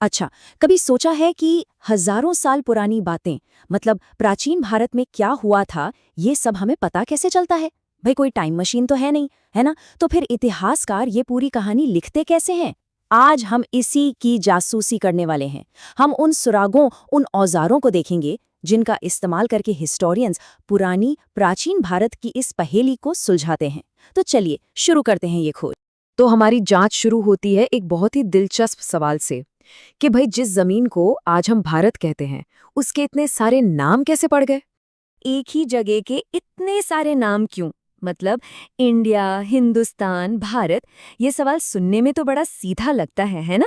अच्छा, कभी सोचा है कि हजारों साल पुरानी बातें, मतलब प्राचीन भारत में क्या हुआ था, ये सब हमें पता कैसे चलता है? भाई कोई टाइम मशीन तो है नहीं, है ना? तो फिर इतिहासकार ये पूरी कहानी लिखते कैसे हैं? आज हम इसी की जासूसी करने वाले हैं। हम उन सुरागों, उन औजारों को देखेंगे जिनका इस्तेमाल करके हिस्टोरियंस पुरानी प्राचीन भारत की इस पहेली को सुलझाते हैं। तो चलिए शुरू करते हैं ये खोज। तो हमारी जांच शुरू होती है एक बहुत ही दिलचस्प सवाल से कि भाई जिस जमीन को आज हम भारत कहते हैं उसके इतने सारे नाम कैसे पड़ गए। एक ही जगह के इतने सारे नाम क्यों? मतलब इंडिया, हिंदुस्तान, भारत, ये सवाल सुनने में तो बड़ा सीधा लगता है ना?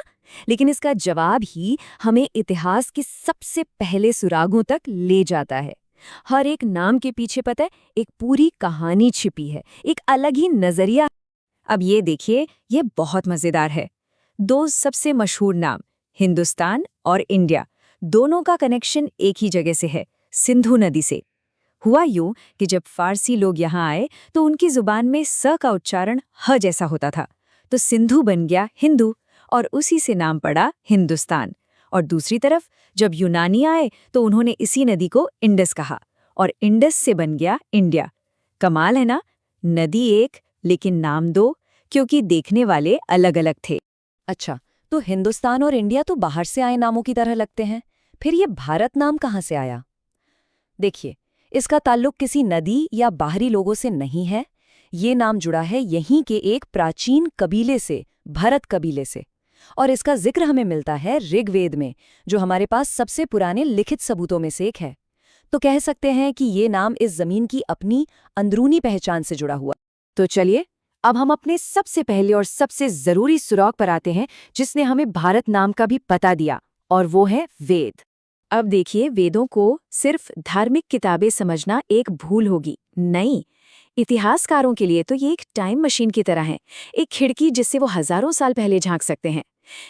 लेकिन इसका जवाब ही हमें इतिहास के सबसे पहले सुरागों तक ले जाता है। हर एक नाम के पीछे पता है एक पूरी कहानी छिपी है, एक अलग ही नजरिया। अब ये देखिए, ये बहुत मजेदार है। दो सबसे मशहूर नाम, हिंदुस्तान और इंडिया, दोनों का कनेक्शन एक ही जगह से है, सिंधु नदी से। हुआ यूं कि जब फारसी लोग यहाँ आए तो उनकी जुबान में स का उच्चारण ह जैसा होता था, तो सिंधु बन गया हिंदू और उसी से नाम पड़ा हिंदुस्तान। और दूसरी तरफ जब यूनानी आए तो उन्होंने इसी नदी को इंडस कहा और इंडस से बन गया इंडिया। कमाल है ना? नदी एक लेकिन नाम दो, क्योंकि देखने वाले अलग अलग थे। अच्छा, तो हिंदुस्तान और इंडिया तो बाहर से आए नामों की तरह लगते हैं। फिर ये भारत नाम कहाँ से आया? देखिए, इसका ताल्लुक किसी नदी या बाहरी लोगों से नहीं है। ये नाम जुड़ा है यहीं के एक प्राचीन कबीले से, भरत कबीले से। और इसका जिक्र हमें मिलता है ऋग्वेद में, जो हमारे पास सबसे पुराने लिखित सबूतों में से एक है। तो कह सकते हैं कि ये नाम इस जमीन की अपनी अंदरूनी पहचान से जुड़ा हुआ। तो चलिए अब हम अपने सबसे पहले और सबसे जरूरी सुराग पर आते हैं, जिसने हमें भारत नाम का भी पता दिया, और वो है वेद। अब देखिए, वेदों को सिर्फ धार्मिक किताबें समझना एक भूल होगी। नहीं, इतिहासकारों के लिए तो ये एक टाइम मशीन की तरह है, एक खिड़की जिससे वो हजारों साल पहले झांक सकते हैं।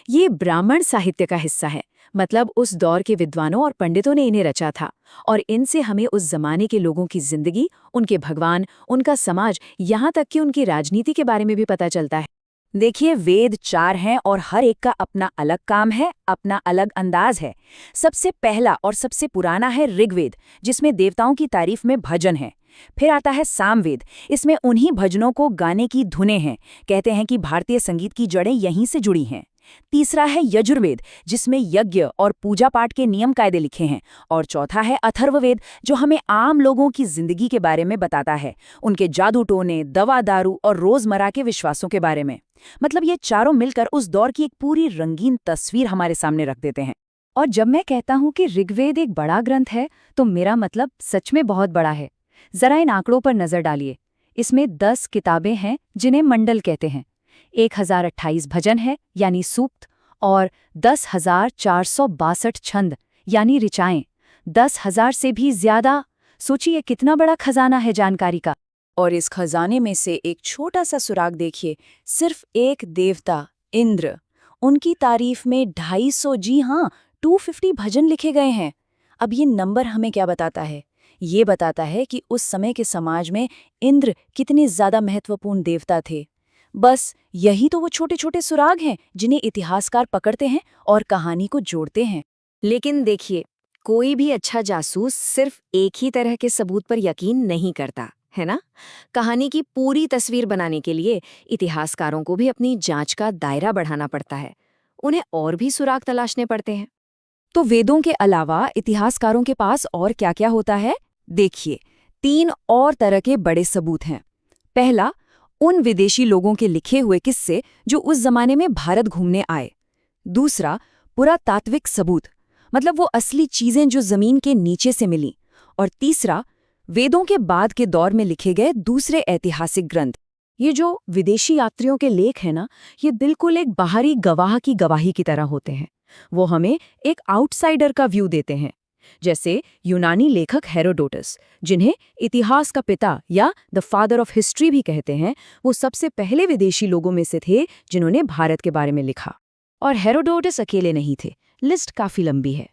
ये ब्राह्मण साहित्य का हिस्सा है, मतलब उस दौर के विद्वानों और पंडितों ने इन्हें रचा था, और इनसे हमें उस जमाने के लोगों की जिंदगी, उनके भगवान, उनका समाज, यहाँ तक कि उनकी राजनीति के बारे में भी पता चलता है। देखिए, वेद 4 हैं और हर एक का अपना अलग काम है, अपना अलग अंदाज है। सबसे पहला और सबसे पुराना है ऋग्वेद, जिसमें देवताओं की तारीफ में भजन है। फिर आता है सामवेद, इसमें उन्हीं भजनों को गाने की धुनें हैं। कहते हैं कि भारतीय संगीत की जड़ें यहीं से जुड़ी हैं। तीसरा है यजुर्वेद, जिसमें यज्ञ और पूजा पाठ के नियम कायदे लिखे हैं। और चौथा है अथर्ववेद, जो हमें आम लोगों की जिंदगी के बारे में बताता है, उनके जादू टोने, दवा दारू और रोजमर्रा के विश्वासों के बारे में। मतलब ये चारों मिलकर उस दौर की एक पूरी रंगीन तस्वीर हमारे सामने रख देते हैं। और जब मैं कहता हूँ कि ऋग्वेद एक बड़ा ग्रंथ है, तो मेरा मतलब सच में बहुत बड़ा है। जरा इन आंकड़ों पर नजर डालिए। इसमें 10 किताबें हैं जिन्हें मंडल कहते हैं, 1028 भजन है यानी सूक्त, और 10,462 छंद यानी ऋचाएं। 10,000 से भी ज्यादा। सोचिए कितना बड़ा खजाना है जानकारी का। और इस खजाने में से एक छोटा सा सुराग देखिए, सिर्फ एक देवता, इंद्र, उनकी तारीफ में 250, जी हाँ, 250 भजन लिखे गए हैं। अब ये नंबर हमें क्या बताता है? ये बताता है कि उस समय के समाज में इंद्र कितने ज्यादा महत्वपूर्ण देवता थे। बस यही तो वो छोटे छोटे सुराग हैं जिन्हें इतिहासकार पकड़ते हैं और कहानी को जोड़ते हैं। लेकिन देखिए, कोई भी अच्छा जासूस सिर्फ एक ही तरह के सबूत पर यकीन नहीं करता, है ना? कहानी की पूरी तस्वीर बनाने के लिए इतिहासकारों को भी अपनी जांच का दायरा बढ़ाना पड़ता है। उन्हें और भी सुराग तलाशने पड़ते हैं। तो वेदों के अलावा इतिहासकारों के पास और क्या-क्या होता है? देखिए, 3 और तरह के बड़े सबूत हैं। पहला, उन विदेशी लोगों के लिखे हुए किस्से जो उस जमाने में भारत घूमने आए। दूसरा, पुरातात्विक सबूत, मतलब वो असली चीजें जो जमीन के नीचे से मिली। और तीसरा, वेदों के बाद के दौर में लिखे गए दूसरे ऐतिहासिक ग्रंथ। ये जो विदेशी यात्रियों के लेख हैं ना, ये बिल्कुल एक बाहरी गवाह की गवाही की तरह होते हैं। वो हमें एक आउटसाइडर का व्यू देते हैं। जैसे यूनानी लेखक हेरोडोटस, जिन्हें इतिहास का पिता या द फादर ऑफ हिस्ट्री भी कहते हैं, वो सबसे पहले विदेशी लोगों में से थे जिन्होंने भारत के बारे में लिखा। और हेरोडोटस अकेले नहीं थे, लिस्ट काफी लंबी है।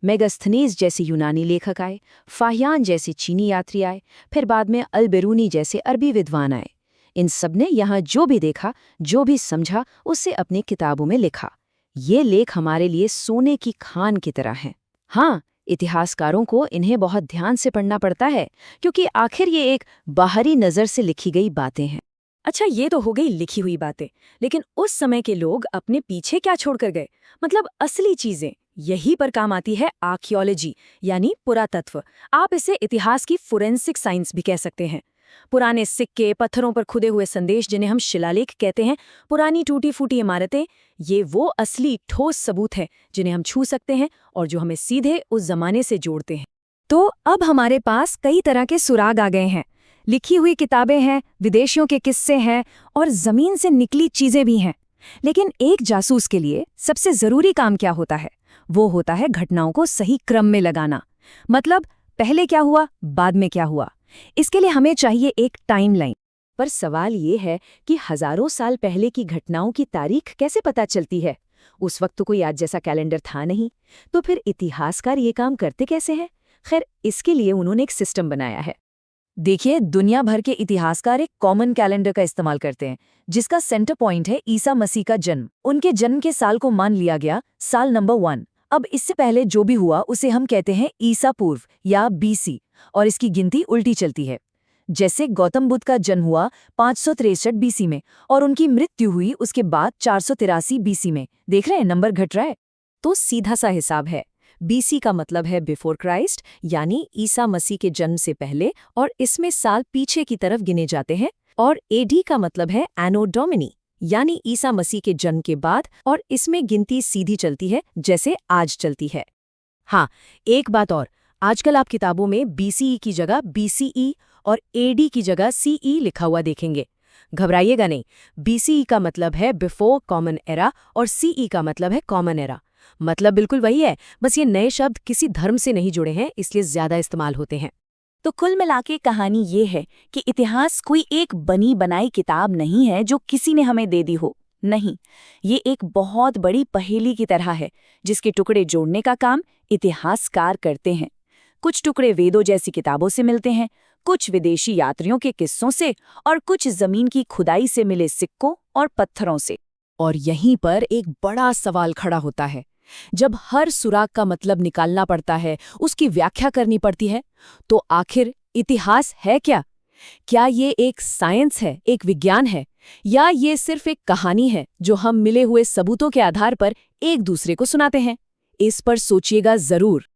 मेगास्थनीज जैसे यूनानी लेखक आए, फाहियान जैसे चीनी यात्री आए, फिर बाद में अल-बेरूनी जैसे अरबी विद्वान आए। इन सब ने यहाँ जो भी देखा, जो भी समझा, उससे अपनी किताबों में लिखा। ये लेख हमारे लिए सोने की खान की तरह हैं। हाँ, इतिहासकारों को इन्हें बहुत ध्यान से पढ़ना पड़ता है, क्योंकि आखिर ये एक बाहरी नज़र से लिखी गई बातें हैं। अच्छा, ये तो हो गई लिखी हुई बातें, लेकिन उस समय के लोग अपने पीछे क्या छोड़कर गए? मतलब असली चीजें। यही पर काम आती है आर्कियोलॉजी, यानी पुरातत्व। आप इसे इतिहास की फोरेंसिक साइंस भी कह सकते हैं। पुराने सिक्के, पत्थरों पर खुदे हुए संदेश, जिन्हें हम शिलालेख कहते हैं, पुरानी टूटी फूटी इमारतें, ये वो असली ठोस सबूत हैं जिन्हें हम छू सकते हैं और जो हमें सीधे उस जमाने से जोड़ते हैं। तो अब हमारे पास कई तरह के सुराग आ गए हैं। लिखी हुई किताबें हैं, विदेशियों के किस्से हैं और जमीन से निकली चीजें भी हैं। लेकिन एक जासूस के लिए सबसे जरूरी काम क्या होता है? वो होता है घटनाओं को सही क्रम में लगाना। मतलब पहले क्या हुआ, बाद में क्या हुआ। इसके लिए हमें चाहिए एक टाइमलाइन। पर सवाल ये है कि हजारों साल पहले की घटनाओं की तारीख कैसे पता चलती है? उस वक्त तो कोई आज जैसा कैलेंडर था नहीं। तो फिर इतिहासकार ये काम करते कैसे हैं? खैर, इसके लिए उन्होंने एक सिस्टम बनाया है। देखिए, दुनिया भर के इतिहासकार एक कॉमन कैलेंडर का इस्तेमाल करते हैं, जिसका सेंटर पॉइंट है ईसा मसीह का जन्म। उनके जन्म के साल को मान लिया गया साल नंबर 1। अब इससे पहले जो भी हुआ उसे हम कहते हैं ईसा पूर्व या बीसी, और इसकी गिनती उल्टी चलती है। जैसे गौतम बुद्ध का जन्म हुआ 563 बीसी में और उनकी मृत्यु हुई उसके बाद 483 बीसी में। देख रहे हैं, नंबर घट रहा है। तो सीधा सा हिसाब है। बीसी का मतलब है बिफोर क्राइस्ट, यानी ईसा मसीह के जन्म से पहले, और इसमें साल पीछे की तरफ गिने जाते हैं। और एडी का मतलब है एनो डोमिनी, यानी ईसा मसीह के जन्म के बाद, और इसमें गिनती सीधी चलती है जैसे आज चलती है। हाँ, एक बात और, आजकल आप किताबों में बीसीई की जगह बीसीई और एडी की जगह सीई लिखा हुआ देखेंगे। घबराइएगा नहीं, बीसीई का मतलब है बिफोर कॉमन एरा और सीई का मतलब है कॉमन एरा। मतलब बिल्कुल वही है, बस ये नए शब्द किसी धर्म से नहीं जुड़े हैं, इसलिए ज्यादा इस्तेमाल होते हैं। तो कुल मिलाके कहानी ये है कि इतिहास कोई एक बनी बनाई किताब नहीं है जो किसी ने हमें दे दी हो। नहीं, ये एक बहुत बड़ी पहेली की तरह है, जिसके टुकड़े जोड़ने का काम इतिहासकार करते हैं। कुछ टुकड़े वेदों जैसी किताबों से मिलते हैं, कुछ विदेशी यात्रियों के किस्सों से, और कुछ जमीन की खुदाई से मिले सिक्कों और पत्थरों से। और यहीं पर एक बड़ा सवाल खड़ा होता है। जब हर सुराग का मतलब निकालना पड़ता है, उसकी व्याख्या करनी पड़ती है, तो आखिर इतिहास है क्या? क्या ये एक साइंस है, एक विज्ञान है, या ये सिर्फ एक कहानी है जो हम मिले हुए सबूतों के आधार पर एक दूसरे को सुनाते हैं? इस पर सोचिएगा जरूर।